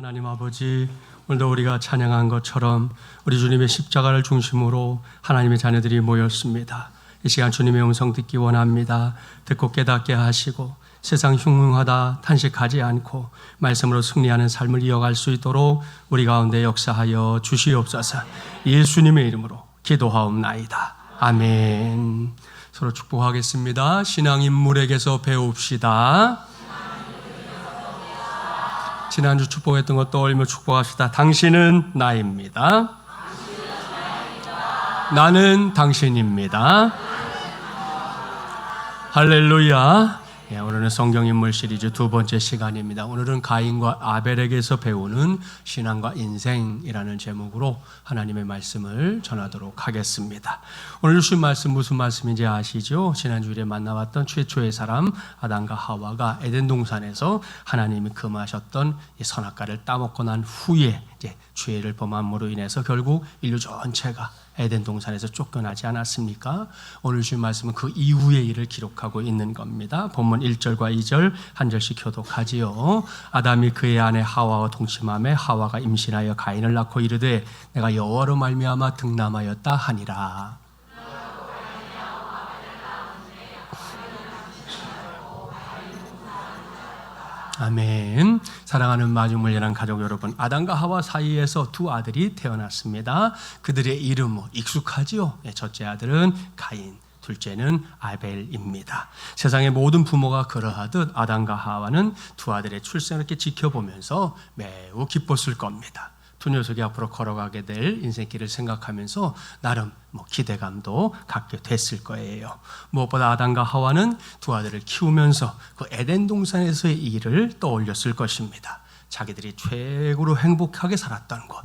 하나님 아버지, 오늘도 우리가 찬양한 것처럼 우리 주님의 십자가를 중심으로 하나님의 자녀들이 모였습니다. 이 시간 주님의 음성 듣기 원합니다. 듣고 깨닫게 하시고 세상 흉흉하다 탄식하지 않고 말씀으로 승리하는 삶을 이어갈 수 있도록 우리 가운데 역사하여 주시옵소서. 예수님의 이름으로 기도하옵나이다. 아멘. 서로 축복하겠습니다. 신앙 인물에게서 배웁시다. 지난주 축복했던 것 떠올리며 축복합시다. 당신은 나입니다. 나는 당신입니다. 할렐루야. 오늘은 성경인물 시리즈 두 번째 시간입니다. 오늘은 가인과 아벨에게서 배우는 신앙과 인생이라는 제목으로 하나님의 말씀을 전하도록 하겠습니다. 오늘 주신 말씀 무슨 말씀인지 아시죠? 지난주에 만나봤던 최초의 사람 아담과 하와가 에덴 동산에서 하나님이 금하셨던 이 선악과를 따먹고 난 후에 이제 죄를 범함으로 인해서 결국 인류 전체가 에덴 동산에서 쫓겨나지 않았습니까? 오늘 주신 말씀은 그 이후의 일을 기록하고 있는 겁니다. 본문 1절과 2절 한 절씩 교독하지요. 아담이 그의 아내 하와와 동침하매 하와가 임신하여 가인을 낳고 이르되 내가 여호와로 말미암아 득남하였다 하니라. 아멘. 사랑하는 마중물려난 가족 여러분, 아담과 하와 사이에서 두 아들이 태어났습니다. 그들의 이름은 익숙하지요. 첫째 아들은 가인, 둘째는 아벨입니다. 세상의 모든 부모가 그러하듯 아담과 하와는 두 아들의 출생을 이렇게 지켜보면서 매우 기뻤을 겁니다. 두 녀석이 앞으로 걸어가게 될 인생길을 생각하면서 나름 기대감도 갖게 됐을 거예요. 무엇보다 아담과 하와는 두 아들을 키우면서 그 에덴 동산에서의 일을 떠올렸을 것입니다. 자기들이 최고로 행복하게 살았던 곳,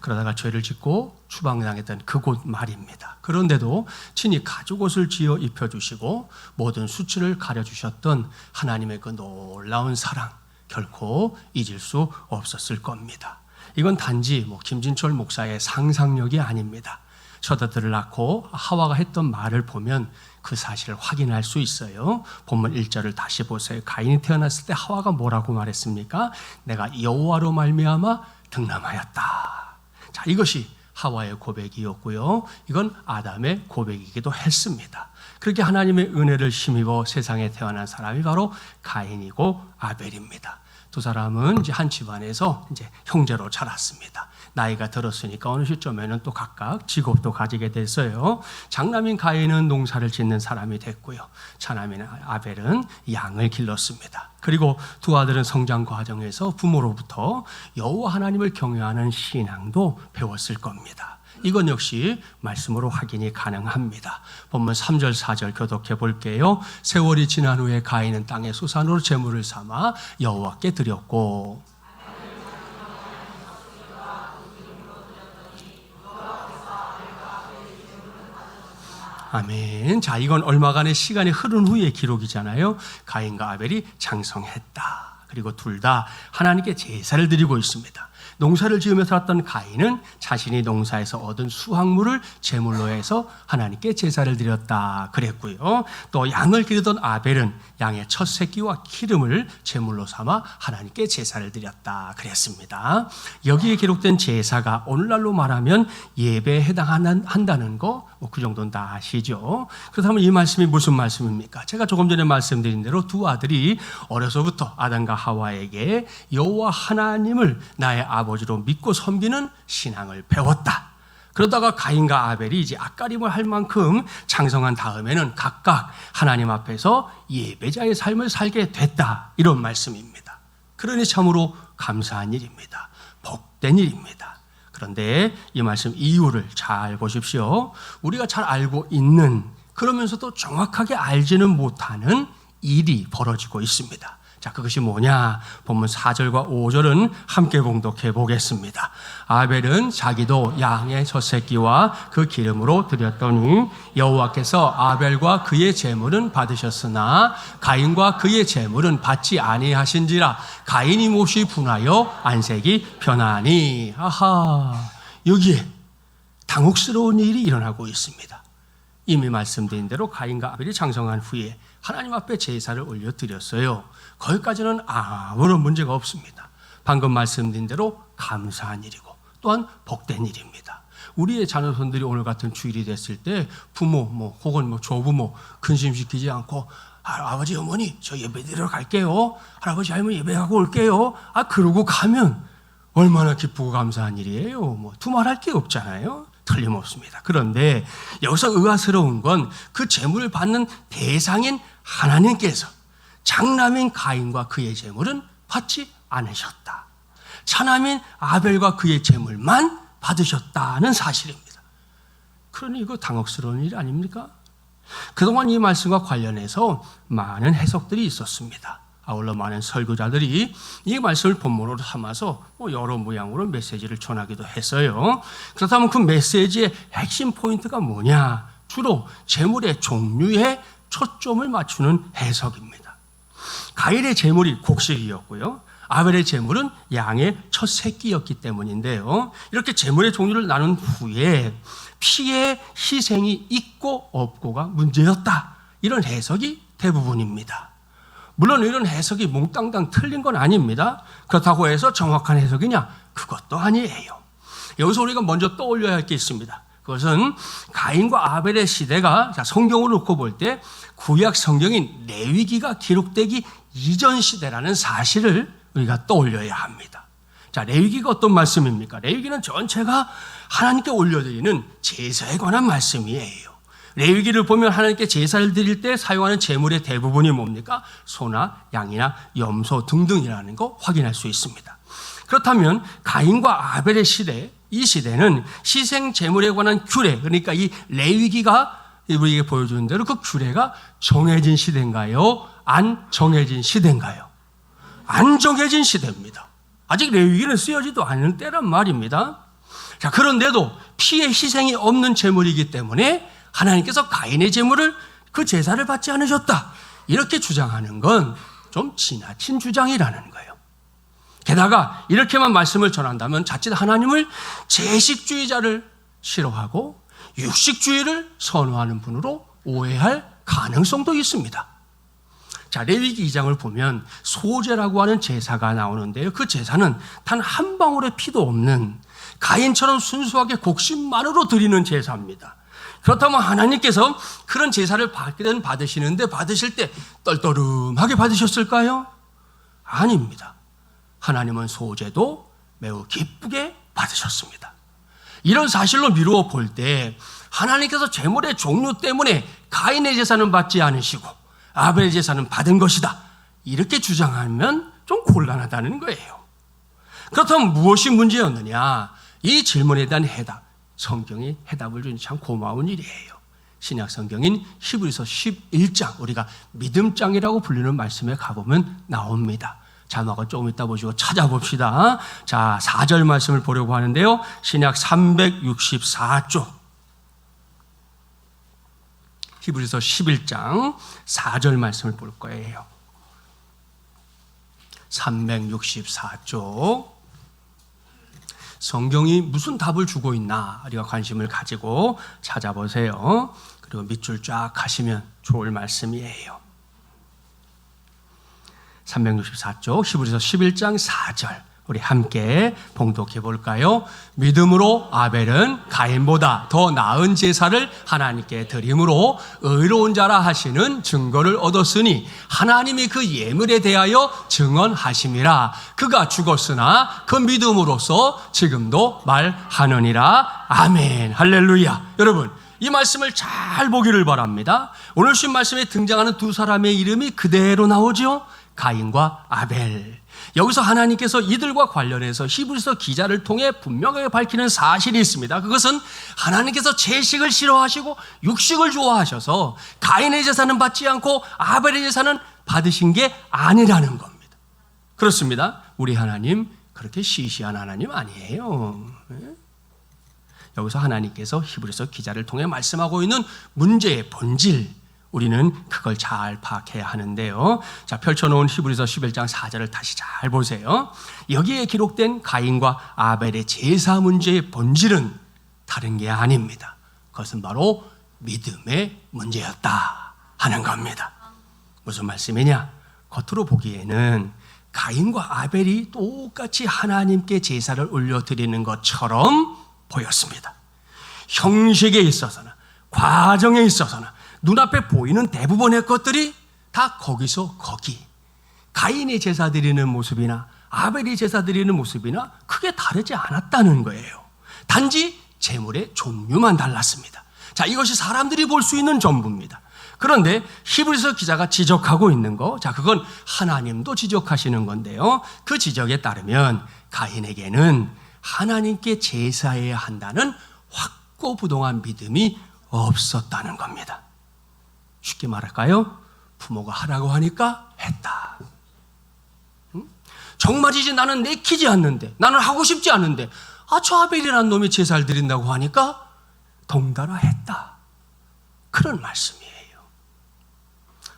그러다가 죄를 짓고 추방당했던 그곳 말입니다. 그런데도 친히 가죽옷을 지어 입혀주시고 모든 수치를 가려주셨던 하나님의 그 놀라운 사랑, 결코 잊을 수 없었을 겁니다. 이건 단지 김진철 목사의 상상력이 아닙니다. 첫 아들을 낳고 하와가 했던 말을 보면 그 사실을 확인할 수 있어요. 본문 1절을 다시 보세요. 가인이 태어났을 때 하와가 뭐라고 말했습니까? 내가 여호와로 말미암아 득남하였다. 자, 이것이 하와의 고백이었고요. 이건 아담의 고백이기도 했습니다. 그렇게 하나님의 은혜를 힘입어 세상에 태어난 사람이 바로 가인이고 아벨입니다. 두 사람은 이제 한 집안에서 이제 형제로 자랐습니다. 나이가 들었으니까 어느 시점에는 또 각각 직업도 가지게 됐어요. 장남인 가인은 농사를 짓는 사람이 됐고요. 차남인 아벨은 양을 길렀습니다. 그리고 두 아들은 성장 과정에서 부모로부터 여호와 하나님을 경외하는 신앙도 배웠을 겁니다. 이건 역시 말씀으로 확인이 가능합니다. 본문 3절 4절 교독해 볼게요. 세월이 지난 후에 가인은 땅의 소산으로 제물을 삼아 여호와께 드렸고, 아멘. 자, 이건 얼마간의 시간이 흐른 후의 기록이잖아요. 가인과 아벨이 장성했다. 그리고 둘 다 하나님께 제사를 드리고 있습니다. 농사를 지으며 살았던 가인은 자신이 농사에서 얻은 수확물을 제물로 해서 하나님께 제사를 드렸다 그랬고요. 또 양을 기르던 아벨은 양의 첫 새끼와 기름을 제물로 삼아 하나님께 제사를 드렸다 그랬습니다. 여기에 기록된 제사가 오늘날로 말하면 예배에 해당한다는 거, 그 정도는 다 아시죠? 그렇다면 이 말씀이 무슨 말씀입니까? 제가 조금 전에 말씀드린 대로 두 아들이 어려서부터 아담과 하와에게 여호와 하나님을 나의 아버지로 믿고 섬기는 신앙을 배웠다. 그러다가 가인과 아벨이 이제 앞가림을 할 만큼 장성한 다음에는 각각 하나님 앞에서 예배자의 삶을 살게 됐다. 이런 말씀입니다. 그러니 참으로 감사한 일입니다. 복된 일입니다. 그런데 이 말씀 이유를 잘 보십시오. 우리가 잘 알고 있는, 그러면서도 정확하게 알지는 못하는 일이 벌어지고 있습니다. 자, 그것이 뭐냐? 본문 4절과 5절은 함께 봉독해 보겠습니다. 아벨은 자기도 양의 첫 새끼와 그 기름으로 드렸더니 여호와께서 아벨과 그의 제물은 받으셨으나 가인과 그의 제물은 받지 아니하신지라 가인이 몹시 분하여 안색이 변하니. 아하, 여기에 당혹스러운 일이 일어나고 있습니다. 이미 말씀드린 대로 가인과 아벨이 장성한 후에 하나님 앞에 제사를 올려드렸어요. 거기까지는 아무런 문제가 없습니다. 방금 말씀드린 대로 감사한 일이고 또한 복된 일입니다. 우리의 자녀손들이 오늘 같은 주일이 됐을 때 부모 혹은 조부모 근심시키지 않고 아버지 어머니 저 예배드리러 갈게요. 할아버지 할머니 예배하고 올게요. 그러고 가면 얼마나 기쁘고 감사한 일이에요. 두말할 게 없잖아요. 틀림없습니다. 그런데 여기서 의아스러운 건 그 제물을 받는 대상인 하나님께서 장남인 가인과 그의 제물은 받지 않으셨다. 차남인 아벨과 그의 제물만 받으셨다는 사실입니다. 그러니 이거 당혹스러운 일 아닙니까? 그동안 이 말씀과 관련해서 많은 해석들이 있었습니다. 아울러 많은 설교자들이 이 말씀을 본문으로 삼아서 여러 모양으로 메시지를 전하기도 했어요. 그렇다면 그 메시지의 핵심 포인트가 뭐냐? 주로 제물의 종류에 초점을 맞추는 해석입니다. 가인의 제물이 곡식이었고요. 아벨의 제물은 양의 첫 새끼였기 때문인데요. 이렇게 제물의 종류를 나눈 후에 피의 희생이 있고 없고가 문제였다. 이런 해석이 대부분입니다. 물론 이런 해석이 몽땅땅 틀린 건 아닙니다. 그렇다고 해서 정확한 해석이냐? 그것도 아니에요. 여기서 우리가 먼저 떠올려야 할 게 있습니다. 그것은 가인과 아벨의 시대가 성경을 놓고 볼 때 구약 성경인 레위기가 기록되기 이전 시대라는 사실을 우리가 떠올려야 합니다. 자, 레위기가 어떤 말씀입니까? 레위기는 전체가 하나님께 올려드리는 제사에 관한 말씀이에요. 레위기를 보면 하나님께 제사를 드릴 때 사용하는 제물의 대부분이 뭡니까? 소나 양이나 염소 등등이라는 거 확인할 수 있습니다. 그렇다면 가인과 아벨의 시대, 이 시대는 희생 제물에 관한 규례, 그러니까 이 레위기가 우리에게 보여주는 대로 그 규례가 정해진 시대인가요? 안 정해진 시대인가요? 안 정해진 시대입니다. 아직 레위기는 쓰여지도 않은 때란 말입니다. 자, 그런데도 피의 희생이 없는 제물이기 때문에 하나님께서 가인의 제물을 그 제사를 받지 않으셨다. 이렇게 주장하는 건 좀 지나친 주장이라는 거예요. 게다가 이렇게만 말씀을 전한다면 자칫 하나님을 제식주의자를 싫어하고 육식주의를 선호하는 분으로 오해할 가능성도 있습니다. 자, 레위기 2장을 보면 소제라고 하는 제사가 나오는데요. 그 제사는 단 한 방울의 피도 없는 가인처럼 순수하게 곡식만으로 드리는 제사입니다. 그렇다면 하나님께서 그런 제사를 받으시는데 받으실 때 떨떠름하게 받으셨을까요? 아닙니다. 하나님은 소제도 매우 기쁘게 받으셨습니다. 이런 사실로 미루어 볼 때 하나님께서 제물의 종류 때문에 가인의 제사는 받지 않으시고 아벨의 제사는 받은 것이다. 이렇게 주장하면 좀 곤란하다는 거예요. 그렇다면 무엇이 문제였느냐? 이 질문에 대한 해답. 성경이 해답을 주니 참 고마운 일이에요. 신약 성경인 히브리서 11장, 우리가 믿음장이라고 불리는 말씀에 가보면 나옵니다. 자막을 조금 이따 보시고 찾아봅시다. 자, 4절 말씀을 보려고 하는데요. 신약 364쪽. 히브리서 11장 4절 말씀을 볼 거예요. 364쪽. 성경이 무슨 답을 주고 있나 우리가 관심을 가지고 찾아보세요. 그리고 밑줄 쫙 가시면 좋을 말씀이에요. 364쪽 히브리서 11장 4절 우리 함께 봉독해 볼까요? 믿음으로 아벨은 가인보다 더 나은 제사를 하나님께 드림으로 의로운 자라 하시는 증거를 얻었으니 하나님이 그 예물에 대하여 증언하심이라. 그가 죽었으나 그 믿음으로써 지금도 말하느니라. 아멘. 할렐루야. 여러분, 이 말씀을 잘 보기를 바랍니다. 오늘 신 말씀에 등장하는 두 사람의 이름이 그대로 나오죠. 가인과 아벨. 여기서 하나님께서 이들과 관련해서 히브리서 기자를 통해 분명하게 밝히는 사실이 있습니다. 그것은 하나님께서 채식을 싫어하시고 육식을 좋아하셔서 가인의 제사는 받지 않고 아벨의 제사는 받으신 게 아니라는 겁니다. 그렇습니다. 우리 하나님 그렇게 시시한 하나님 아니에요. 여기서 하나님께서 히브리서 기자를 통해 말씀하고 있는 문제의 본질, 우리는 그걸 잘 파악해야 하는데요. 자, 펼쳐놓은 히브리서 11장 4절을 다시 잘 보세요. 여기에 기록된 가인과 아벨의 제사 문제의 본질은 다른 게 아닙니다. 그것은 바로 믿음의 문제였다 하는 겁니다. 무슨 말씀이냐? 겉으로 보기에는 가인과 아벨이 똑같이 하나님께 제사를 올려드리는 것처럼 보였습니다. 형식에 있어서나 과정에 있어서나 눈앞에 보이는 대부분의 것들이 다 거기서 거기, 가인이 제사 드리는 모습이나 아벨이 제사 드리는 모습이나 크게 다르지 않았다는 거예요. 단지 제물의 종류만 달랐습니다. 자, 이것이 사람들이 볼 수 있는 전부입니다. 그런데 히브리서 기자가 지적하고 있는 거, 자, 그건 하나님도 지적하시는 건데요. 그 지적에 따르면 가인에게는 하나님께 제사해야 한다는 확고부동한 믿음이 없었다는 겁니다. 쉽게 말할까요? 부모가 하라고 하니까 했다. 정말이지 나는 내키지 않는데, 나는 하고 싶지 않은데, 저 아벨이라는 놈이 제사를 드린다고 하니까 동달아 했다. 그런 말씀이에요.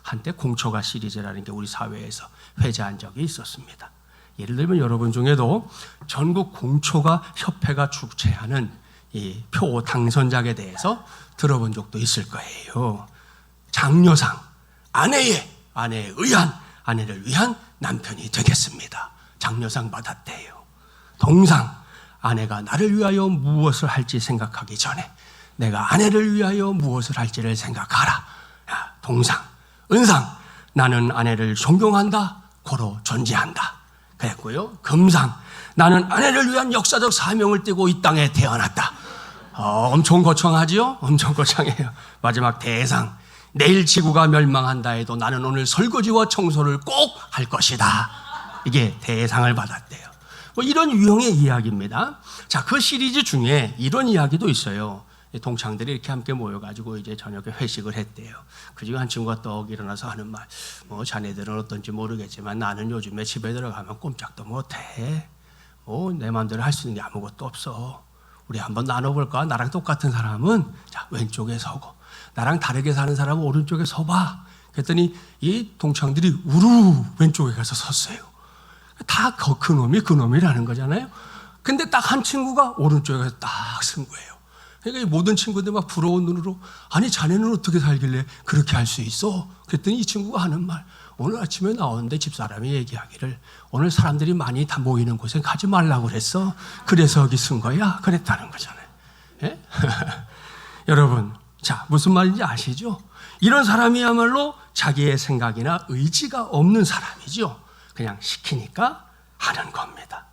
한때 공초가 시리즈라는 게 우리 사회에서 회자한 적이 있었습니다. 예를 들면 여러분 중에도 전국 공초가 협회가 주최하는 이 표 당선작에 대해서 들어본 적도 있을 거예요. 장려상, 아내를 위한 남편이 되겠습니다. 장려상 받았대요. 동상, 아내가 나를 위하여 무엇을 할지 생각하기 전에 내가 아내를 위하여 무엇을 할지를 생각하라. 동상, 은상, 나는 아내를 존경한다, 고로 존재한다. 그랬고요. 금상, 나는 아내를 위한 역사적 사명을 띠고 이 땅에 태어났다. 엄청 거창하지요? 엄청 거창해요. 마지막 대상, 내일 지구가 멸망한다 해도 나는 오늘 설거지와 청소를 꼭 할 것이다. 이게 대상을 받았대요. 이런 유형의 이야기입니다. 자, 그 시리즈 중에 이런 이야기도 있어요. 동창들이 이렇게 함께 모여가지고 이제 저녁에 회식을 했대요. 그 중에 한 친구가 떡 일어나서 하는 말, 자네들은 어떤지 모르겠지만 나는 요즘에 집에 들어가면 꼼짝도 못해. 내 마음대로 할 수 있는 게 아무것도 없어. 우리 한번 나눠볼까? 나랑 똑같은 사람은 자, 왼쪽에 서고, 나랑 다르게 사는 사람은 오른쪽에 서봐. 그랬더니 이 동창들이 우르르 왼쪽에 가서 섰어요. 다 그놈이라는 거잖아요. 근데 딱 한 친구가 오른쪽에 가서 딱 쓴 거예요. 그러니까 이 모든 친구들 막 부러운 눈으로, 아니 자네는 어떻게 살길래 그렇게 할 수 있어? 그랬더니 이 친구가 하는 말, 오늘 아침에 나오는데 집사람이 얘기하기를 오늘 사람들이 많이 다 모이는 곳에 가지 말라고 그랬어. 그래서 여기 쓴 거야. 그랬다는 거잖아요. 예? 여러분, 자, 무슨 말인지 아시죠? 이런 사람이야말로 자기의 생각이나 의지가 없는 사람이죠. 그냥 시키니까 하는 겁니다.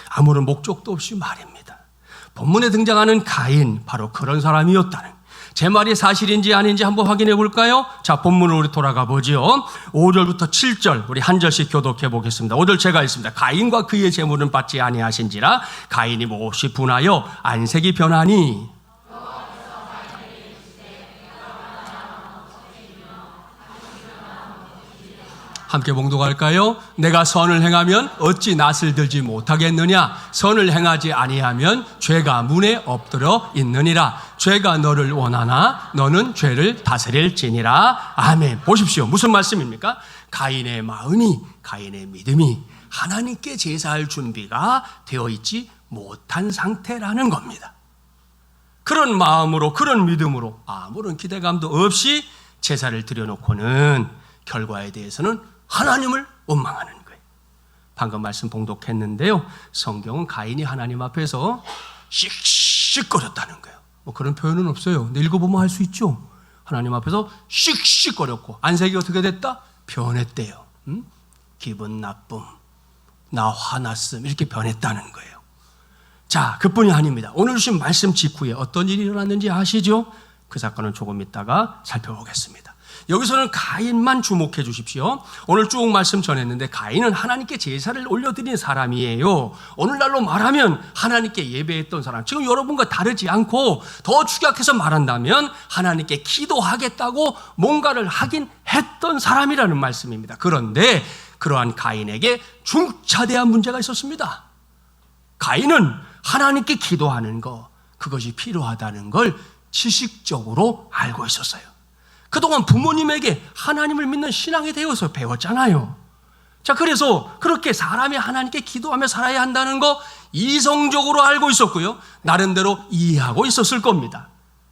아무런 목적도 없이 말입니다. 본문에 등장하는 가인, 바로 그런 사람이었다는, 제 말이 사실인지 아닌지 한번 확인해 볼까요? 자, 본문으로 우리 돌아가 보죠. 5절부터 7절 우리 한 절씩 교독해 보겠습니다. 5절 제가 읽습니다. 가인과 그의 재물은 받지 아니하신지라 가인이 몹시 분하여 안색이 변하니, 함께 봉독할까요? 내가 선을 행하면 어찌 낯을 들지 못하겠느냐? 선을 행하지 아니하면 죄가 문에 엎드려 있느니라. 죄가 너를 원하나 너는 죄를 다스릴지니라. 아멘. 보십시오. 무슨 말씀입니까? 가인의 마음이, 가인의 믿음이 하나님께 제사할 준비가 되어 있지 못한 상태라는 겁니다. 그런 마음으로, 그런 믿음으로 아무런 기대감도 없이 제사를 드려놓고는 결과에 대해서는 하나님을 원망하는 거예요. 방금 말씀 봉독했는데요. 성경은 가인이 하나님 앞에서 씩씩거렸다는 거예요. 그런 표현은 없어요. 근데 읽어보면 알 수 있죠. 하나님 앞에서 씩씩거렸고 안색이 어떻게 됐다? 변했대요. 기분 나쁨, 나 화났음, 이렇게 변했다는 거예요. 자, 그뿐이 아닙니다. 오늘 주신 말씀 직후에 어떤 일이 일어났는지 아시죠? 그 사건은 조금 있다가 살펴보겠습니다. 여기서는 가인만 주목해 주십시오. 오늘 쭉 말씀 전했는데 가인은 하나님께 제사를 올려드린 사람이에요. 오늘날로 말하면 하나님께 예배했던 사람. 지금 여러분과 다르지 않고 더 축약해서 말한다면 하나님께 기도하겠다고 뭔가를 하긴 했던 사람이라는 말씀입니다. 그런데 그러한 가인에게 중차대한 문제가 있었습니다. 가인은 하나님께 기도하는 거, 그것이 필요하다는 걸 지식적으로 알고 있었어요. 그동안 부모님에게 하나님을 믿는 신앙에 대해서 배웠잖아요. 자, 그래서 그렇게 사람이 하나님께 기도하며 살아야 한다는 거 이성적으로 알고 있었고요. 나름대로 이해하고 있었을 겁니다.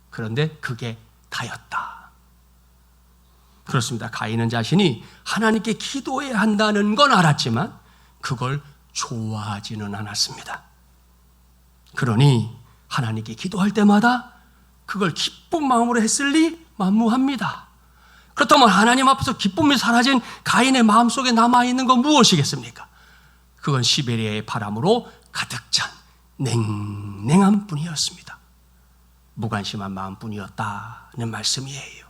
그런데 그게 다였다. 그렇습니다. 가인은 자신이 하나님께 기도해야 한다는 건 알았지만 그걸 좋아하지는 않았습니다. 그러니 하나님께 기도할 때마다 그걸 기쁜 마음으로 했을리 만무합니다. 그렇다면 하나님 앞에서 기쁨이 사라진 가인의 마음속에 남아있는 건 무엇이겠습니까? 그건 시베리아의 바람으로 가득 찬 냉랭한 뿐이었습니다. 무관심한 마음뿐이었다는 말씀이에요.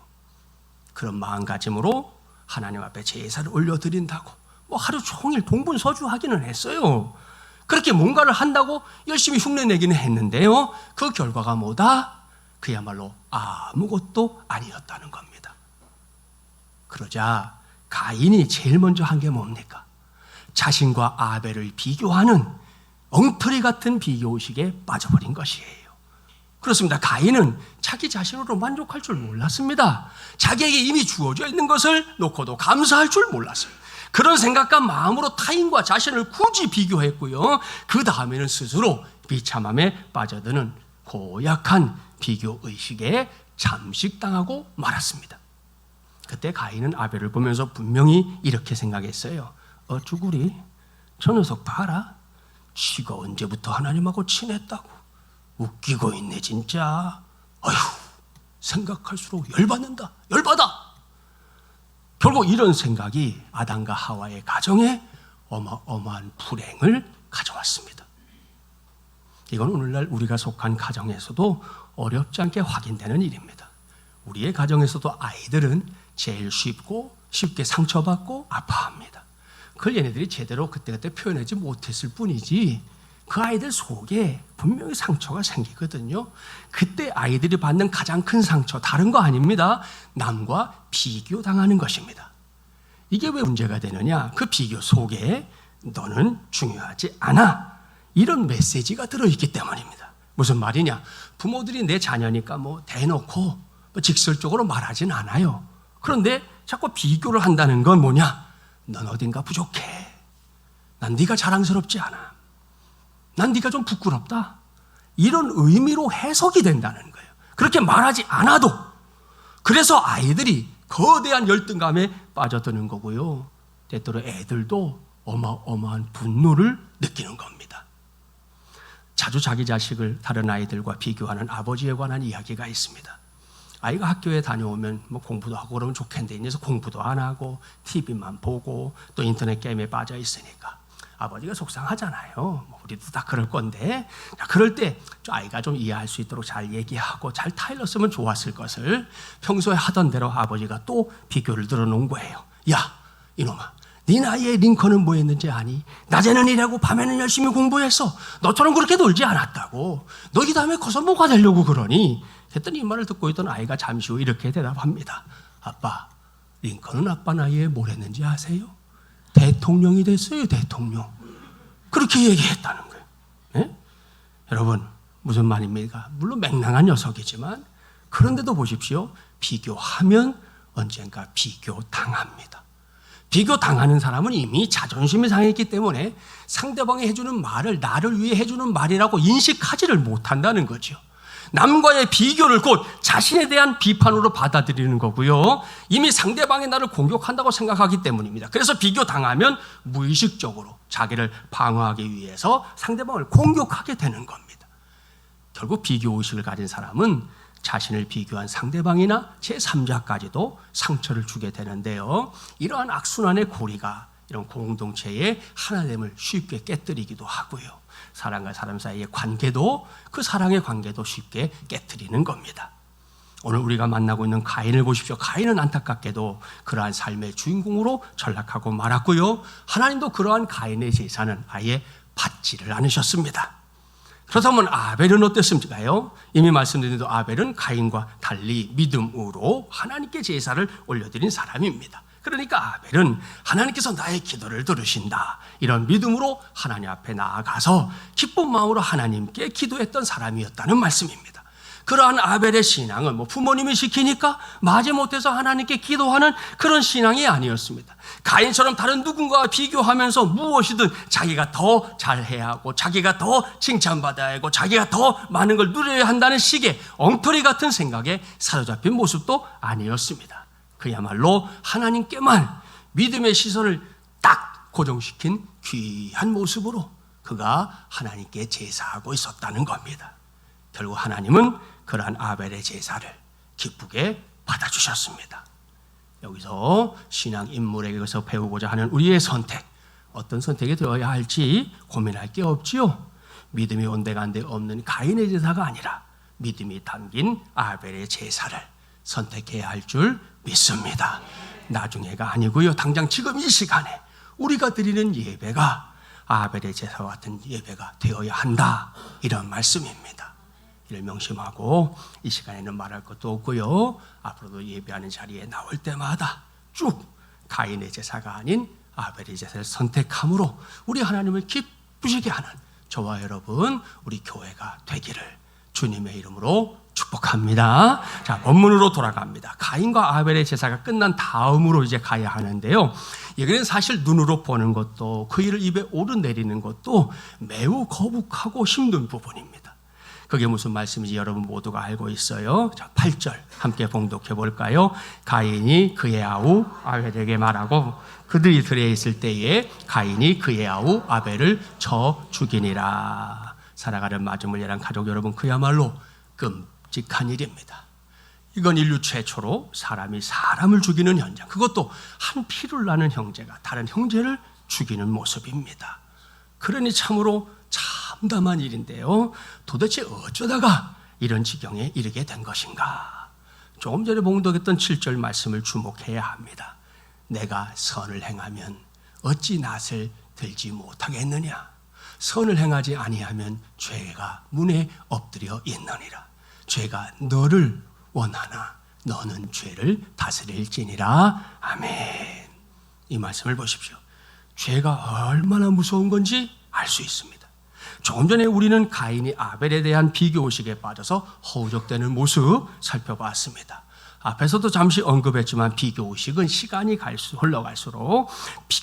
그런 마음가짐으로 하나님 앞에 제사를 올려드린다고 하루 종일 동분서주하기는 했어요. 그렇게 뭔가를 한다고 열심히 흉내내기는 했는데요, 그 결과가 뭐다? 그야말로 아무것도 아니었다는 겁니다. 그러자 가인이 제일 먼저 한 게 뭡니까? 자신과 아벨을 비교하는 엉터리 같은 비교의식에 빠져버린 것이에요. 그렇습니다. 가인은 자기 자신으로 만족할 줄 몰랐습니다. 자기에게 이미 주어져 있는 것을 놓고도 감사할 줄 몰랐어요. 그런 생각과 마음으로 타인과 자신을 굳이 비교했고요, 그 다음에는 스스로 비참함에 빠져드는 고약한 비교의식에 잠식당하고 말았습니다. 그때 가인은 아벨을 보면서 분명히 이렇게 생각했어요. 쭈구리, 저 녀석 봐라. 지가 언제부터 하나님하고 친했다고. 웃기고 있네 진짜. 어휴, 생각할수록 열받는다. 열받아. 결국 이런 생각이 아담과 하와의 가정에 어마어마한 불행을 가져왔습니다. 이건 오늘날 우리가 속한 가정에서도 어렵지 않게 확인되는 일입니다. 우리의 가정에서도 아이들은 제일 쉽게 상처받고 아파합니다. 그걸 얘네들이 제대로 그때그때 표현하지 못했을 뿐이지 그 아이들 속에 분명히 상처가 생기거든요. 그때 아이들이 받는 가장 큰 상처, 다른 거 아닙니다. 남과 비교당하는 것입니다. 이게 왜 문제가 되느냐? 그 비교 속에 너는 중요하지 않아, 이런 메시지가 들어있기 때문입니다. 무슨 말이냐? 부모들이 내 자녀니까 대놓고 직설적으로 말하진 않아요. 그런데 자꾸 비교를 한다는 건 뭐냐? 넌 어딘가 부족해. 난 네가 자랑스럽지 않아. 난 네가 좀 부끄럽다. 이런 의미로 해석이 된다는 거예요. 그렇게 말하지 않아도. 그래서 아이들이 거대한 열등감에 빠져드는 거고요, 때때로 애들도 어마어마한 분노를 느끼는 겁니다. 자주 자기 자식을 다른 아이들과 비교하는 아버지에 관한 이야기가 있습니다. 아이가 학교에 다녀오면 공부도 하고 그러면 좋겠는데 이제서 공부도 안 하고 TV만 보고 또 인터넷 게임에 빠져 있으니까 아버지가 속상하잖아요. 우리도 다 그럴 건데, 그럴 때 아이가 좀 이해할 수 있도록 잘 얘기하고 잘 타일렀으면 좋았을 것을 평소에 하던 대로 아버지가 또 비교를 들어놓은 거예요. 야, 이놈아, 네 나이에 링컨은 뭐 했는지 아니? 낮에는 일하고 밤에는 열심히 공부했어. 너처럼 그렇게 놀지 않았다고. 너 이 다음에 커서 뭐가 되려고 그러니? 했더니 이 말을 듣고 있던 아이가 잠시 후 이렇게 대답합니다. 아빠, 링컨은 아빠 나이에 뭘 했는지 아세요? 대통령이 됐어요, 대통령. 그렇게 얘기했다는 거예요. 네? 여러분, 무슨 말입니까? 물론 맹랑한 녀석이지만 그런데도 보십시오. 비교하면 언젠가 비교당합니다. 비교당하는 사람은 이미 자존심이 상했기 때문에 상대방이 해주는 말을 나를 위해 해주는 말이라고 인식하지를 못한다는 거죠. 남과의 비교를 곧 자신에 대한 비판으로 받아들이는 거고요, 이미 상대방이 나를 공격한다고 생각하기 때문입니다. 그래서 비교당하면 무의식적으로 자기를 방어하기 위해서 상대방을 공격하게 되는 겁니다. 결국 비교의식을 가진 사람은 자신을 비교한 상대방이나 제3자까지도 상처를 주게 되는데요, 이러한 악순환의 고리가 이런 공동체의 하나됨을 쉽게 깨뜨리기도 하고요, 사람과 사람 사이의 관계도, 그 사랑의 관계도 쉽게 깨뜨리는 겁니다. 오늘 우리가 만나고 있는 가인을 보십시오. 가인은 안타깝게도 그러한 삶의 주인공으로 전락하고 말았고요, 하나님도 그러한 가인의 제사는 아예 받지를 않으셨습니다. 그렇다면 아벨은 어땠습니까요? 이미 말씀드린 대로 아벨은 가인과 달리 믿음으로 하나님께 제사를 올려드린 사람입니다. 그러니까 아벨은 하나님께서 나의 기도를 들으신다, 이런 믿음으로 하나님 앞에 나아가서 기쁜 마음으로 하나님께 기도했던 사람이었다는 말씀입니다. 그러한 아벨의 신앙은 부모님이 시키니까 마지못해서 하나님께 기도하는 그런 신앙이 아니었습니다. 가인처럼 다른 누군가와 비교하면서 무엇이든 자기가 더 잘해야 하고 자기가 더 칭찬받아야 하고 자기가 더 많은 걸 누려야 한다는 식의 엉터리 같은 생각에 사로잡힌 모습도 아니었습니다. 그야말로 하나님께만 믿음의 시선을 딱 고정시킨 귀한 모습으로 그가 하나님께 제사하고 있었다는 겁니다. 결국 하나님은 그러한 아벨의 제사를 기쁘게 받아주셨습니다. 여기서 신앙 인물에게서 배우고자 하는 우리의 선택, 어떤 선택이 되어야 할지 고민할 게 없지요. 믿음이 온데간데 없는 가인의 제사가 아니라 믿음이 담긴 아벨의 제사를 선택해야 할 줄 믿습니다. 나중에가 아니고요. 당장 지금 이 시간에 우리가 드리는 예배가 아벨의 제사와 같은 예배가 되어야 한다, 이런 말씀입니다. 이를 명심하고 이 시간에는 말할 것도 없고요. 앞으로도 예배하는 자리에 나올 때마다 쭉 가인의 제사가 아닌 아벨의 제사를 선택함으로 우리 하나님을 기쁘시게 하는 저와 여러분, 우리 교회가 되기를 주님의 이름으로 축복합니다. 자, 본문으로 돌아갑니다. 가인과 아벨의 제사가 끝난 다음으로 이제 가야 하는데요. 여기는 사실 눈으로 보는 것도 그 일을 입에 오르내리는 것도 매우 거북하고 힘든 부분입니다. 그게 무슨 말씀인지 여러분 모두가 알고 있어요. 자, 8절 함께 봉독해 볼까요? 가인이 그의 아우 아벨에게 말하고 그들이 들에 있을 때에 가인이 그의 아우 아벨을 쳐 죽이니라. 살아가는 마주물리란 가족 여러분, 그야말로 끔찍한 일입니다. 이건 인류 최초로 사람이 사람을 죽이는 현장, 그것도 한 피를 나는 형제가 다른 형제를 죽이는 모습입니다. 그러니 참으로 참담한 일인데요. 도대체 어쩌다가 이런 지경에 이르게 된 것인가? 조금 전에 봉독했던 7절 말씀을 주목해야 합니다. 내가 선을 행하면 어찌 낯을 들지 못하겠느냐? 선을 행하지 아니하면 죄가 문에 엎드려 있느니라. 죄가 너를 원하나 너는 죄를 다스릴지니라. 아멘. 이 말씀을 보십시오. 죄가 얼마나 무서운 건지 알 수 있습니다. 조금 전에 우리는 가인이 아벨에 대한 비교의식에 빠져서 허우적대는 모습 살펴봤습니다. 앞에서도 잠시 언급했지만 비교의식은 시간이 흘러갈수록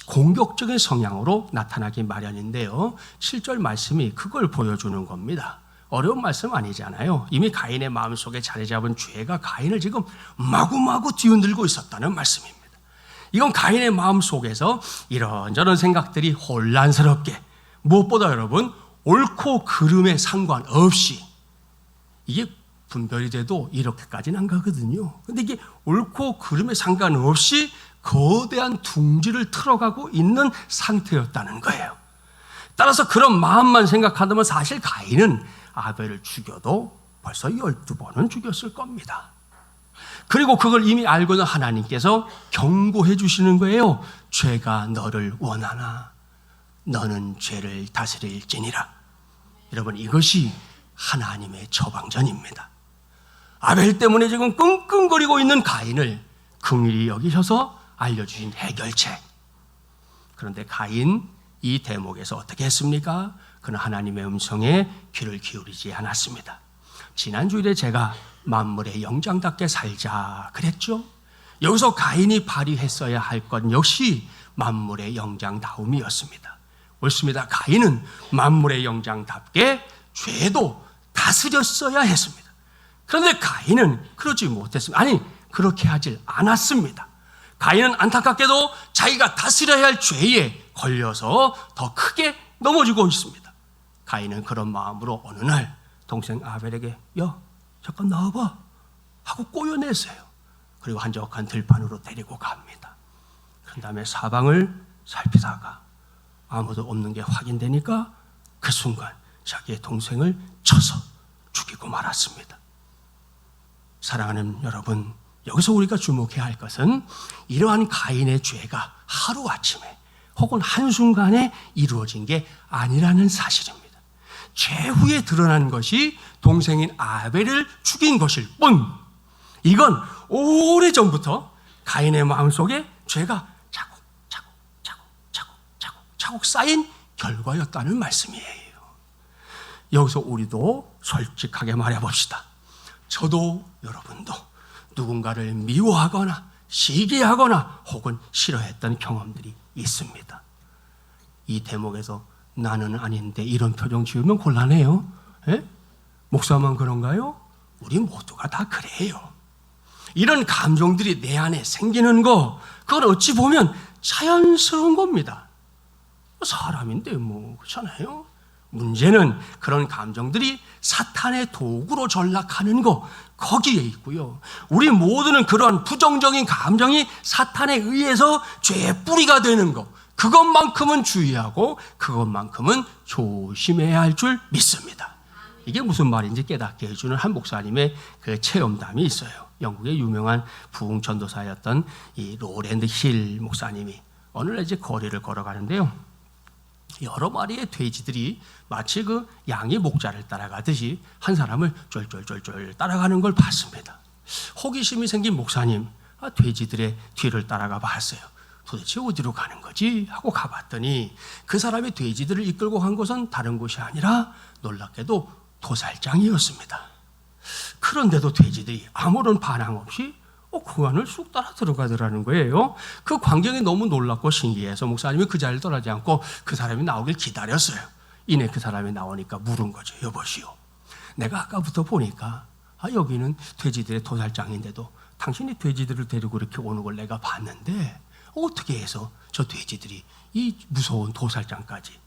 공격적인 성향으로 나타나기 마련인데요. 7절 말씀이 그걸 보여주는 겁니다. 어려운 말씀 아니잖아요. 이미 가인의 마음속에 자리 잡은 죄가 가인을 지금 마구마구 뒤흔들고 있었다는 말씀입니다. 이건 가인의 마음속에서 이런저런 생각들이 혼란스럽게, 무엇보다 여러분 옳고 그름에 상관없이, 이게 분별이 돼도 이렇게까지는 안 가거든요. 근데 이게 옳고 그름에 상관없이 거대한 둥지를 틀어가고 있는 상태였다는 거예요. 따라서 그런 마음만 생각한다면 사실 가인은 아벨을 죽여도 벌써 12번은 죽였을 겁니다. 그리고 그걸 이미 알고는 하나님께서 경고해 주시는 거예요. 죄가 너를 원하나 너는 죄를 다스릴지니라. 여러분, 이것이 하나님의 처방전입니다. 아벨 때문에 지금 끙끙거리고 있는 가인을 긍휼히 여기셔서 알려주신 해결책. 그런데 가인 이 대목에서 어떻게 했습니까? 그는 하나님의 음성에 귀를 기울이지 않았습니다. 지난 주일에 제가 만물의 영장답게 살자 그랬죠. 여기서 가인이 발휘했어야 할 것 역시 만물의 영장다움이었습니다. 옳습니다. 가인은 만물의 영장답게 죄도 다스렸어야 했습니다. 그런데 가인은 그러지 못했습니다. 아니, 그렇게 하질 않았습니다. 가인은 안타깝게도 자기가 다스려야 할 죄에 걸려서 더 크게 넘어지고 있습니다. 가인은 그런 마음으로 어느 날 동생 아벨에게 야, 잠깐 나와봐 하고 꼬여냈어요. 그리고 한적한 들판으로 데리고 갑니다. 그 다음에 사방을 살피다가 아무도 없는 게 확인되니까 그 순간 자기의 동생을 쳐서 죽이고 말았습니다. 사랑하는 여러분, 여기서 우리가 주목해야 할 것은 이러한 가인의 죄가 하루아침에 혹은 한순간에 이루어진 게 아니라는 사실입니다. 최후에 드러난 것이 동생인 아벨을 죽인 것일 뿐, 이건 오래전부터 가인의 마음속에 죄가 차곡 쌓인 결과였다는 말씀이에요. 여기서 우리도 솔직하게 말해봅시다. 저도 여러분도 누군가를 미워하거나 시기하거나 혹은 싫어했던 경험들이 있습니다. 이 대목에서 나는 아닌데 이런 표정 지으면 곤란해요. 에? 목사만 그런가요? 우리 모두가 다 그래요. 이런 감정들이 내 안에 생기는 거, 그건 어찌 보면 자연스러운 겁니다. 사람인데 뭐 그렇잖아요. 문제는 그런 감정들이 사탄의 도구로 전락하는 거, 거기에 있고요. 우리 모두는 그러한 부정적인 감정이 사탄에 의해서 죄의 뿌리가 되는 거, 그것만큼은 주의하고 그것만큼은 조심해야 할 줄 믿습니다. 이게 무슨 말인지 깨닫게 해주는 한 목사님의 그 체험담이 있어요. 영국의 유명한 부흥 전도사였던 이 로랜드 힐 목사님이 어느 날 이제 거리를 걸어가는데요. 여러 마리의 돼지들이 마치 그 양이 목자를 따라가듯이 한 사람을 쫄쫄쫄쫄 따라가는 걸 봤습니다. 호기심이 생긴 목사님, 돼지들의 뒤를 따라가 봤어요. 도대체 어디로 가는 거지? 하고 가봤더니 그 사람이 돼지들을 이끌고 간 곳은 다른 곳이 아니라 놀랍게도 도살장이었습니다. 그런데도 돼지들이 아무런 반항 없이 그 안을 쑥 따라 들어가더라는 거예요. 그 광경이 너무 놀랍고 신기해서 목사님이 그 자리를 떠나지 않고 그 사람이 나오길 기다렸어요. 이내 그 사람이 나오니까 물은 거죠. 여보시오, 내가 아까부터 보니까 여기는 돼지들의 도살장인데도 당신이 돼지들을 데리고 이렇게 오는 걸 내가 봤는데 어떻게 해서 저 돼지들이 이 무서운 도살장까지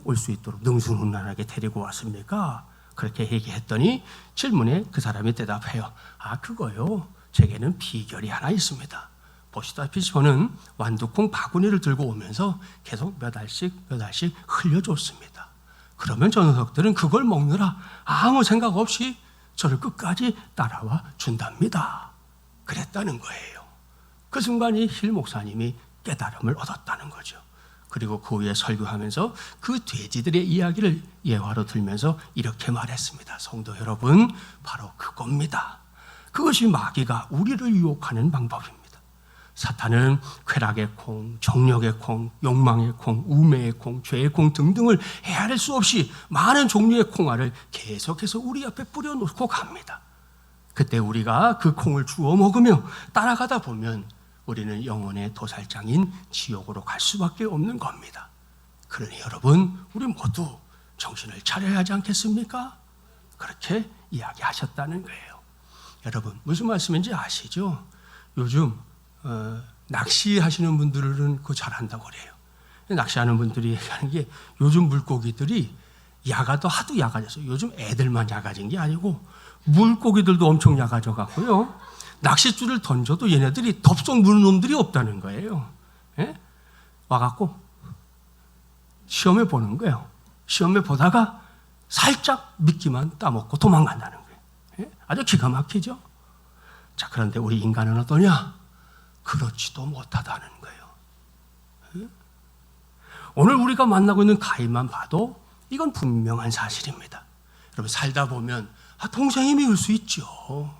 올 수 있도록 능수능란하게 데리고 왔습니까? 그렇게 얘기했더니 질문에 그 사람이 대답해요. 그거요, 제게는 비결이 하나 있습니다. 보시다시피 저는 완두콩 바구니를 들고 오면서 계속 몇 알씩 흘려줬습니다. 그러면 저 녀석들은 그걸 먹느라 아무 생각 없이 저를 끝까지 따라와 준답니다. 그랬다는 거예요. 그 순간 이 힐 목사님이 깨달음을 얻었다는 거죠. 그리고 그 후에 설교하면서 그 돼지들의 이야기를 예화로 들면서 이렇게 말했습니다. 성도 여러분, 바로 그겁니다. 그것이 마귀가 우리를 유혹하는 방법입니다. 사탄은 쾌락의 콩, 정력의 콩, 욕망의 콩, 우매의 콩, 죄의 콩 등등을 헤아릴 수 없이 많은 종류의 콩알을 계속해서 우리 앞에 뿌려놓고 갑니다. 그때 우리가 그 콩을 주워 먹으며 따라가다 보면 우리는 영혼의 도살장인 지옥으로 갈 수밖에 없는 겁니다. 그러니 여러분, 우리 모두 정신을 차려야 하지 않겠습니까? 그렇게 이야기하셨다는 거예요. 여러분, 무슨 말씀인지 아시죠? 요즘 낚시하시는 분들은 그거 잘한다고 그래요. 낚시하는 분들이 얘기하는 게 요즘 물고기들이 야가도 하도 야가져서 요즘 애들만 야가진 게 아니고 물고기들도 엄청 야가져 갖고요. 낚싯줄을 던져도 얘네들이 덥석 무는 놈들이 없다는 거예요. 예? 와갖고 시험해 보는 거예요. 시험해 보다가 살짝 미끼만 따먹고 도망간다는 거예요. 예? 아주 기가 막히죠? 자, 그런데 우리 인간은 어떠냐? 그렇지도 못하다는 거예요. 예? 오늘 우리가 만나고 있는 가인만 봐도 이건 분명한 사실입니다. 여러분, 살다 보면 동생이 미울 수 있죠.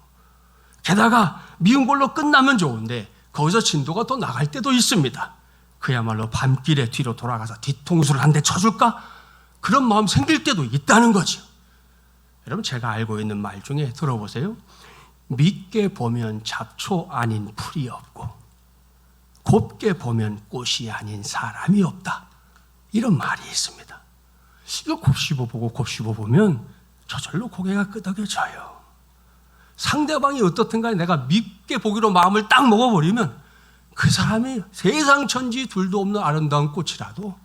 게다가 미운 걸로 끝나면 좋은데 거기서 진도가 더 나갈 때도 있습니다. 그야말로 밤길에 뒤로 돌아가서 뒤통수를 한 대 쳐줄까? 그런 마음 생길 때도 있다는 거죠. 여러분, 제가 알고 있는 말 중에 들어보세요. 밉게 보면 잡초 아닌 풀이 없고 곱게 보면 꽃이 아닌 사람이 없다. 이런 말이 있습니다. 이거 곱씹어보고 곱씹어보면 저절로 고개가 끄덕여져요. 상대방이 어떻든 간에 내가 밉게 보기로 마음을 딱 먹어버리면 그 사람이 세상 천지 둘도 없는 아름다운 꽃이라도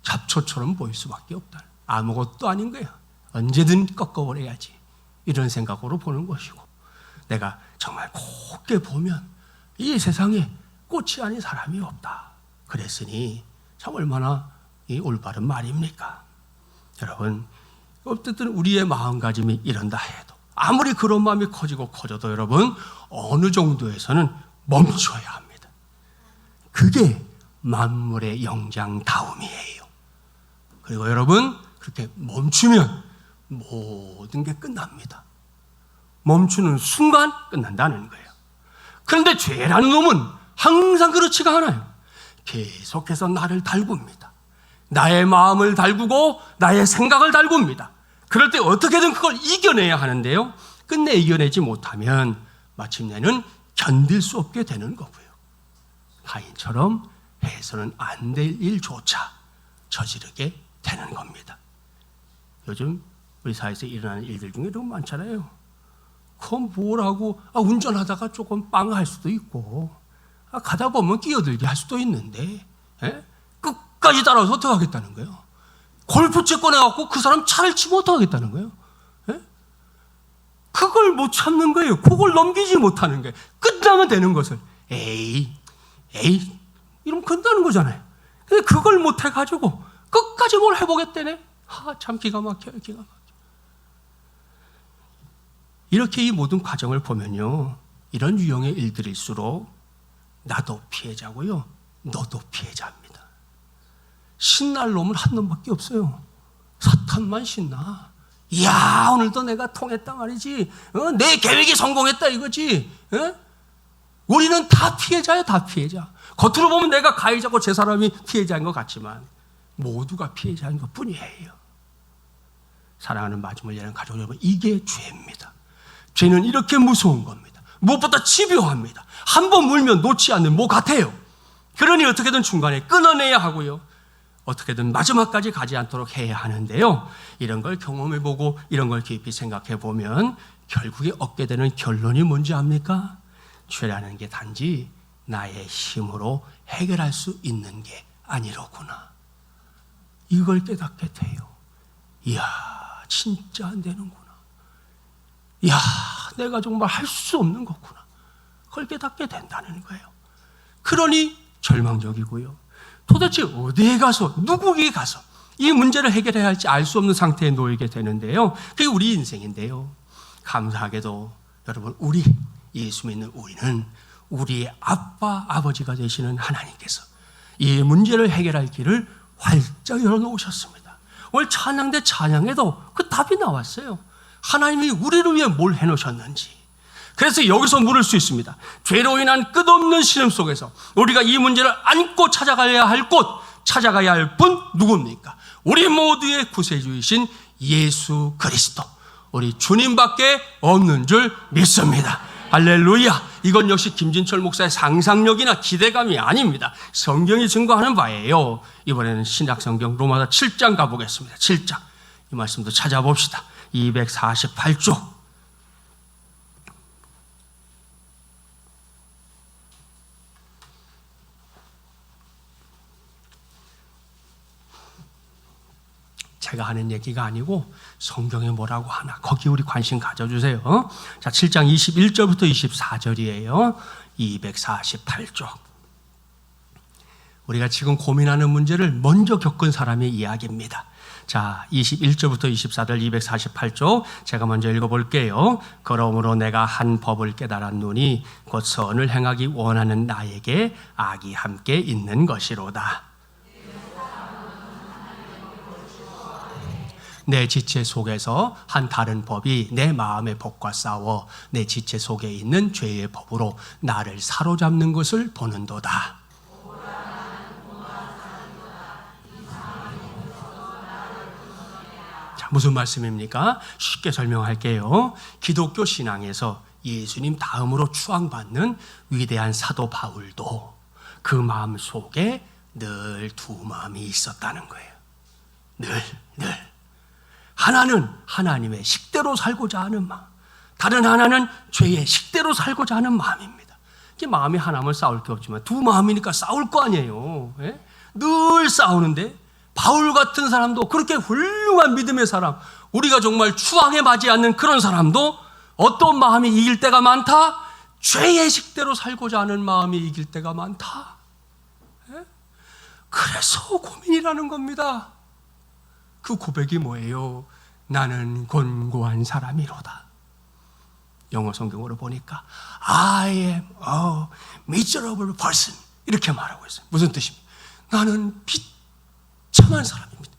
잡초처럼 보일 수밖에 없다. 아무것도 아닌 거야. 언제든 꺾어버려야지. 이런 생각으로 보는 것이고, 내가 정말 곱게 보면 이 세상에 꽃이 아닌 사람이 없다. 그랬으니 참 얼마나 이 올바른 말입니까? 여러분, 어쨌든 우리의 마음가짐이 이런다 해도 아무리 그런 마음이 커져도 여러분, 어느 정도에서는 멈춰야 합니다. 그게 만물의 영장다움이에요. 그리고 여러분, 그렇게 멈추면 모든 게 끝납니다. 멈추는 순간 끝난다는 거예요. 그런데 죄라는 놈은 항상 그렇지가 않아요. 계속해서 나를 달굽니다. 나의 마음을 달구고 나의 생각을 달굽니다. 그럴 때 어떻게든 그걸 이겨내야 하는데요, 끝내 이겨내지 못하면 마침내는 견딜 수 없게 되는 거고요. 가인처럼 해서는 안 될 일조차 저지르게 되는 겁니다. 요즘 우리 사회에서 일어나는 일들 중에 너무 많잖아요. 그건 뭐라고, 운전하다가 조금 빵할 수도 있고, 가다 보면 끼어들게 할 수도 있는데, 끝까지 끝까지 따라와서 어떻게 하겠다는 거예요? 골프채 꺼내갖고 그 사람 차를 치면 어떻게 하겠다는 거예요? 예? 그걸 못 참는 거예요. 그걸 넘기지 못하는 거예요. 끝나면 되는 것을 에이 이러면 끝나는 거잖아요. 근데 그걸 못 해가지고 끝까지 뭘 해보겠다네. 참 기가 막혀요. 기가 막혀. 이렇게 이 모든 과정을 보면요, 이런 유형의 일들일수록 나도 피해자고요, 너도 피해자입니다. 신날 놈은 한 놈밖에 없어요. 사탄만 신나. 이야, 오늘도 내가 통했다 말이지. 내 계획이 성공했다 이거지. 우리는 다 피해자야, 다 피해자. 겉으로 보면 내가 가해자고 제 사람이 피해자인 것 같지만 모두가 피해자인 것 뿐이에요. 사랑하는 마지막을 위한 가족 여러분, 이게 죄입니다. 죄는 이렇게 무서운 겁니다. 무엇보다 집요합니다. 한 번 물면 놓지 않는 뭐 같아요. 그러니 어떻게든 중간에 끊어내야 하고요, 어떻게든 마지막까지 가지 않도록 해야 하는데요, 이런 걸 경험해보고 이런 걸 깊이 생각해보면 결국에 얻게 되는 결론이 뭔지 압니까? 죄라는 게 단지 나의 힘으로 해결할 수 있는 게 아니로구나. 이걸 깨닫게 돼요. 이야, 진짜 안 되는구나. 이야, 내가 정말 할 수 없는 거구나. 그걸 깨닫게 된다는 거예요. 그러니 절망적이고요, 도대체 어디에 가서, 누구에게 가서 이 문제를 해결해야 할지 알 수 없는 상태에 놓이게 되는데요, 그게 우리 인생인데요, 감사하게도 여러분, 우리 예수 믿는 우리는 우리의 아빠, 아버지가 되시는 하나님께서 이 문제를 해결할 길을 활짝 열어놓으셨습니다. 오늘 찬양대 찬양에도 그 답이 나왔어요. 하나님이 우리를 위해 뭘 해놓으셨는지. 그래서 여기서 물을 수 있습니다. 죄로 인한 끝없는 시름 속에서 우리가 이 문제를 안고 찾아가야 할 곳, 찾아가야 할 분 누굽니까? 우리 모두의 구세주이신 예수 그리스도, 우리 주님밖에 없는 줄 믿습니다. 할렐루야. 이건 역시 김진철 목사의 상상력이나 기대감이 아닙니다. 성경이 증거하는 바예요. 이번에는 신약성경 로마서 7장 가보겠습니다. 7장, 이 말씀도 찾아봅시다. 248쪽. 제가 하는 얘기가 아니고 성경에 뭐라고 하나, 거기 우리 관심 가져주세요. 자, 7장 21절부터 24절이에요. 248쪽. 우리가 지금 고민하는 문제를 먼저 겪은 사람의 이야기입니다. 자, 21절부터 24절 248쪽 제가 먼저 읽어볼게요. 그러므로 내가 한 법을 깨달았노니 곧 선을 행하기 원하는 나에게 악이 함께 있는 것이로다. 내 지체 속에서 한 다른 법이 내 마음의 법과 싸워 내 지체 속에 있는 죄의 법으로 나를 사로잡는 것을 보는도다. 자, 무슨 말씀입니까? 쉽게 설명할게요. 기독교 신앙에서 예수님 다음으로 추앙받는 위대한 사도 바울도 그 마음 속에 늘 두 마음이 있었다는 거예요. 늘. 하나는 하나님의 식대로 살고자 하는 마음, 다른 하나는 죄의 식대로 살고자 하는 마음입니다. 이게 마음이 하나면 싸울 게 없지만 두 마음이니까 싸울 거 아니에요. 예? 늘 싸우는데 바울 같은 사람도, 그렇게 훌륭한 믿음의 사람, 우리가 정말 추앙에 맞지 않는 그런 사람도 어떤 마음이 이길 때가 많다? 죄의 식대로 살고자 하는 마음이 이길 때가 많다. 예? 그래서 고민이라는 겁니다. 그 고백이 뭐예요? 나는 곤고한 사람이로다. 영어 성경으로 보니까 I am a miserable person, 이렇게 말하고 있어요. 무슨 뜻입니까? 나는 비참한 사람입니다.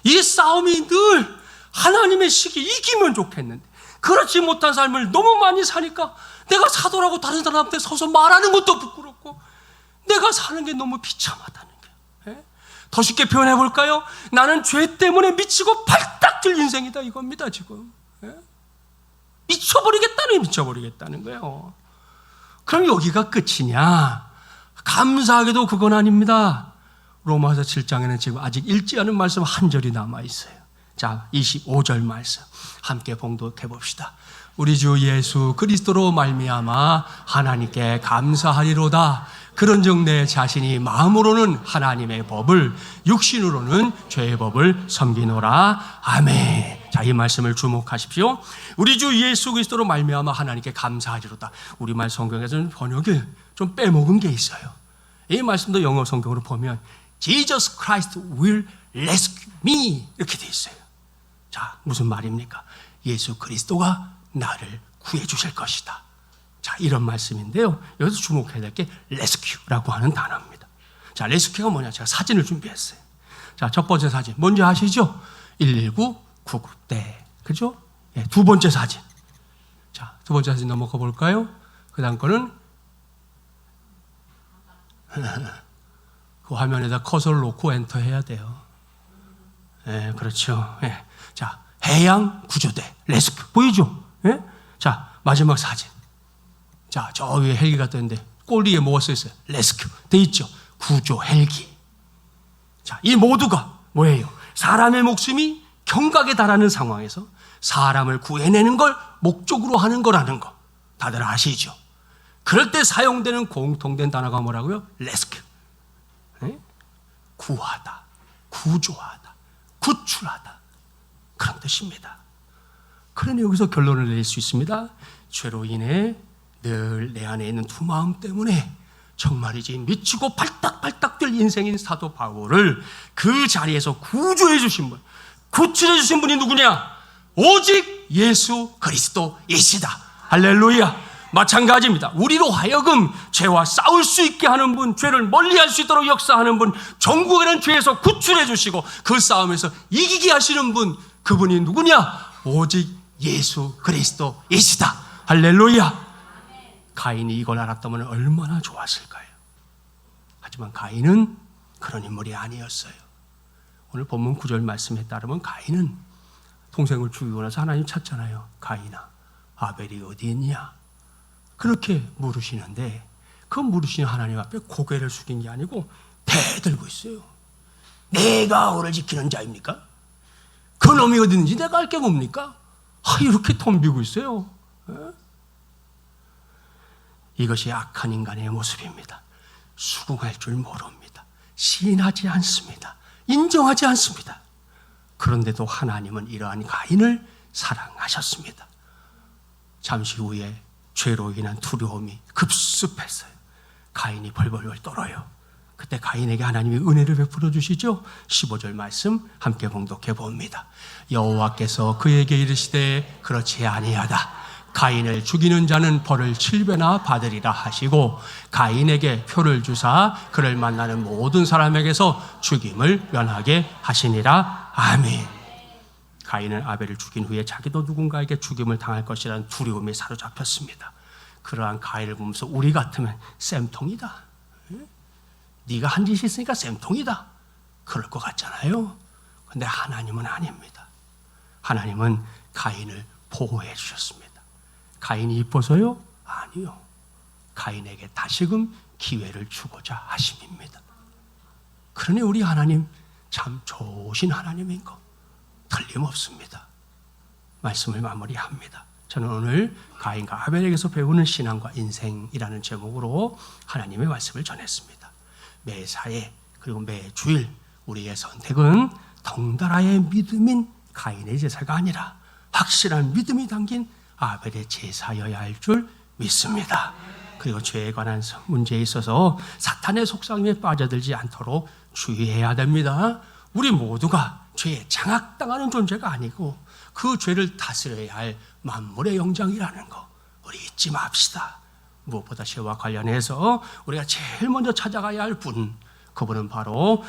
이 싸움이 늘 하나님의 시기 이기면 좋겠는데 그렇지 못한 삶을 너무 많이 사니까 내가 사도라고 다른 사람한테 서서 말하는 것도 부끄럽고 내가 사는 게 너무 비참하다는 거예요. 더 쉽게 표현해 볼까요? 나는 죄 때문에 미치고 발딱 뛸 인생이다 이겁니다. 지금 미쳐버리겠다는 거예요. 그럼 여기가 끝이냐? 감사하게도 그건 아닙니다. 로마서 7장에는 지금 아직 읽지 않은 말씀 한 절이 남아 있어요. 자, 25절 말씀 함께 봉독해 봅시다. 우리 주 예수 그리스도로 말미암아 하나님께 감사하리로다. 그런즉 내 자신이 마음으로는 하나님의 법을, 육신으로는 죄의 법을 섬기노라. 아멘. 자, 이 말씀을 주목하십시오. 우리 주 예수 그리스도로 말미암아 하나님께 감사하리로다. 우리말 성경에서는 번역에 좀 빼먹은 게 있어요. 이 말씀도 영어 성경으로 보면 Jesus Christ will rescue me 이렇게 돼 있어요. 자, 무슨 말입니까? 예수 그리스도가 나를 구해 주실 것이다. 자, 이런 말씀인데요. 여기서 주목해야 될 게 rescue라고 하는 단어입니다. 자, rescue가 뭐냐? 제가 사진을 준비했어요. 자, 첫 번째 사진 뭔지 아시죠? 119 구급대. 그죠? 예, 두 번째 사진. 자, 두 번째 사진 넘어가 볼까요? 그 다음 거는 그 화면에다 커서를 놓고 엔터 해야 돼요. 예, 그렇죠. 예. 자, 해양 구조대 레스큐 보이죠? 예? 자, 마지막 사진. 자, 저 위에 헬기가 뜨는데 꼬리에 뭐가 써 있어요? 레스큐 돼 있죠? 구조 헬기. 자, 이 모두가 뭐예요? 사람의 목숨이 경각에 달하는 상황에서 사람을 구해내는 걸 목적으로 하는 거라는 거 다들 아시죠? 그럴 때 사용되는 공통된 단어가 뭐라고요? 레스큐. 네? 구하다, 구조하다, 구출하다 그런 뜻입니다. 그러니 여기서 결론을 낼 수 있습니다. 죄로 인해 늘 내 안에 있는 두 마음 때문에 정말이지 미치고 발딱발딱 뛸 인생인 사도 바울을 그 자리에서 구조해 주신 분, 구출해 주신 분이 누구냐? 오직 예수 그리스도이시다. 할렐루야. 마찬가지입니다. 우리로 하여금 죄와 싸울 수 있게 하는 분, 죄를 멀리할 수 있도록 역사하는 분, 전국에는 죄에서 구출해 주시고 그 싸움에서 이기게 하시는 분, 그분이 누구냐? 오직 예수 그리스도이시다. 할렐루야. 가인이 이걸 알았다면 얼마나 좋았을까요? 하지만 가인은 그런 인물이 아니었어요. 오늘 본문 9절 말씀에 따르면 가인은 동생을 죽이고 나서 하나님 찾잖아요. 가인아, 아벨이 어디 있냐? 그렇게 물으시는데 그 물으시는 하나님 앞에 고개를 숙인 게 아니고 대들고 있어요. 내가 너를 지키는 자입니까? 그 놈이 어디 있는지 내가 알 게 뭡니까? 이렇게 덤비고 있어요. 이것이 악한 인간의 모습입니다. 수긍할 줄 모릅니다. 시인하지 않습니다. 인정하지 않습니다. 그런데도 하나님은 이러한 가인을 사랑하셨습니다. 잠시 후에 죄로 인한 두려움이 급습했어요. 가인이 벌벌벌 떨어요. 그때 가인에게 하나님이 은혜를 베풀어 주시죠. 15절 말씀 함께 봉독해 봅니다. 여호와께서 그에게 이르시되 그렇지 아니하다. 가인을 죽이는 자는 벌을 7배나 받으리라 하시고 가인에게 표를 주사 그를 만나는 모든 사람에게서 죽임을 면하게 하시니라. 아멘. 가인은 아벨을 죽인 후에 자기도 누군가에게 죽임을 당할 것이라는 두려움에 사로잡혔습니다. 그러한 가인을 보면서 우리 같으면 쌤통이다. 네가 한 짓이 있으니까 쌤통이다. 그럴 것 같잖아요. 그런데 하나님은 아닙니다. 하나님은 가인을 보호해 주셨습니다. 가인이 이뻐서요? 아니요. 가인에게 다시금 기회를 주고자 하심입니다. 그러니 우리 하나님 참 좋으신 하나님인 거 틀림없습니다. 말씀을 마무리합니다. 저는 오늘 가인과 아벨에게서 배우는 신앙과 인생이라는 제목으로 하나님의 말씀을 전했습니다. 매사에 그리고 매주일 우리의 선택은 덩달아의 믿음인 가인의 제사가 아니라 확실한 믿음이 담긴 아벨의 제사여야 할 줄 믿습니다. 그리고 죄에 관한 문제에 있어서 사탄의 속삭임에 빠져들지 않도록 주의해야 됩니다. 우리 모두가 죄에 장악당하는 존재가 아니고 그 죄를 다스려야 할 만물의 영장이라는 거 우리 잊지 맙시다. 무엇보다 죄와 관련해서 우리가 제일 먼저 찾아가야 할 분, 그분은 바로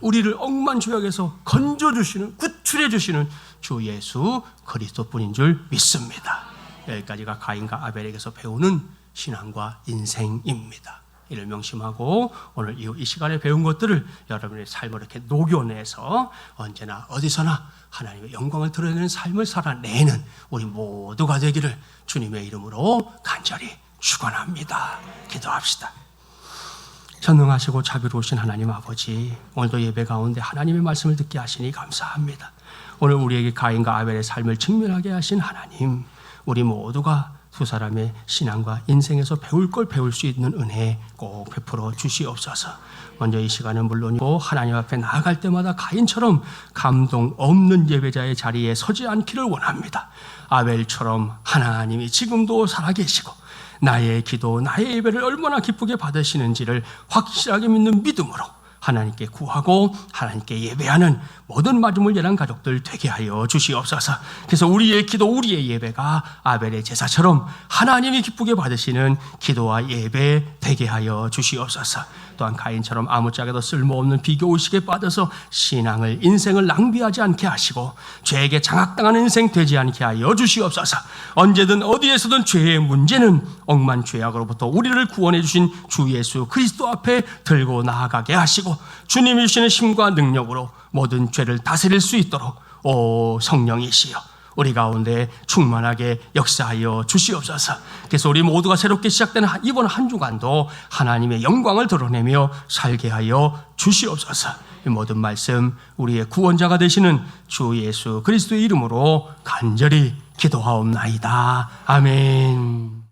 우리를 억만죄악에서 건져주시는, 구출해주시는 주 예수 그리스도뿐인 줄 믿습니다. 여기까지가 가인과 아벨에게서 배우는 신앙과 인생입니다. 이를 명심하고 오늘 이 시간에 배운 것들을 여러분의 삶을 이렇게 녹여내서 언제나 어디서나 하나님의 영광을 드러내는 삶을 살아내는 우리 모두가 되기를 주님의 이름으로 간절히 축원합니다. 기도합시다. 전능하시고 자비로우신 하나님 아버지, 오늘도 예배 가운데 하나님의 말씀을 듣게 하시니 감사합니다. 오늘 우리에게 가인과 아벨의 삶을 직면하게 하신 하나님, 우리 모두가 두 사람의 신앙과 인생에서 배울 걸 배울 수 있는 은혜 꼭 베풀어 주시옵소서. 먼저 이 시간은 물론이고 하나님 앞에 나아갈 때마다 가인처럼 감동 없는 예배자의 자리에 서지 않기를 원합니다. 아벨처럼 하나님이 지금도 살아계시고 나의 기도, 나의 예배를 얼마나 기쁘게 받으시는지를 확실하게 믿는 믿음으로 하나님께 구하고 하나님께 예배하는 모든 마중물 예랑 가족들 되게 하여 주시옵소서. 그래서 우리의 기도, 우리의 예배가 아벨의 제사처럼 하나님이 기쁘게 받으시는 기도와 예배 되게 하여 주시옵소서. 또한 가인처럼 아무짝에도 쓸모없는 비교의식에 빠져서 신앙을, 인생을 낭비하지 않게 하시고 죄에게 장악당하는 인생 되지 않게 하여 주시옵소서. 언제든 어디에서든 죄의 문제는 억만 죄악으로부터 우리를 구원해 주신 주 예수 그리스도 앞에 들고 나아가게 하시고 주님이 주시는 힘과 능력으로 모든 죄를 다스릴 수 있도록 오 성령이시여 우리 가운데 충만하게 역사하여 주시옵소서. 그래서 우리 모두가 새롭게 시작되는 이번 한 주간도 하나님의 영광을 드러내며 살게 하여 주시옵소서. 이 모든 말씀 우리의 구원자가 되시는 주 예수 그리스도의 이름으로 간절히 기도하옵나이다. 아멘.